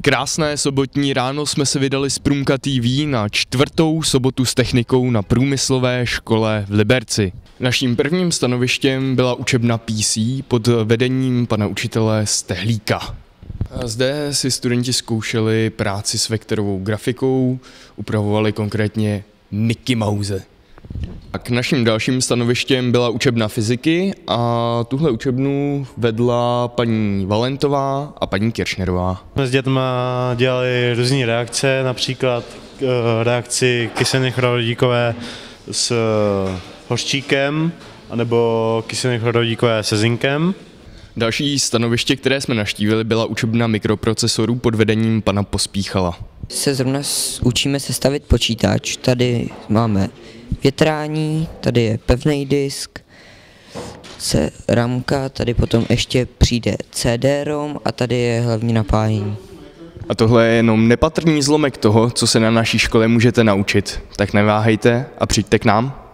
Krásné sobotní ráno jsme se vydali z Průmka TV na 4. sobotu s technikou na průmyslové škole v Liberci. Naším prvním stanovištěm byla učebna PC pod vedením pana učitele Stehlíka. Zde si studenti zkoušeli práci s vektorovou grafikou, upravovali konkrétně Mickey Mouse. Tak naším dalším stanovištěm byla učebna fyziky a tuhle učebnu vedla paní Valentová a paní Kiršnerová. Jsme s dětma dělali různé reakce, například reakci kyseliny chlorovodíkové s hořčíkem, anebo kyseliny chlorovodíkové se zinkem. Další stanoviště, které jsme navštívili, byla učebna mikroprocesorů pod vedením pana Pospíchala. Zrovna učíme sestavit počítač, tady máme větrání, tady je pevný disk, ramka, tady potom ještě přijde CD-ROM a tady je hlavní napájení. A tohle je jenom nepatrný zlomek toho, co se na naší škole můžete naučit. Tak neváhejte a přijďte k nám.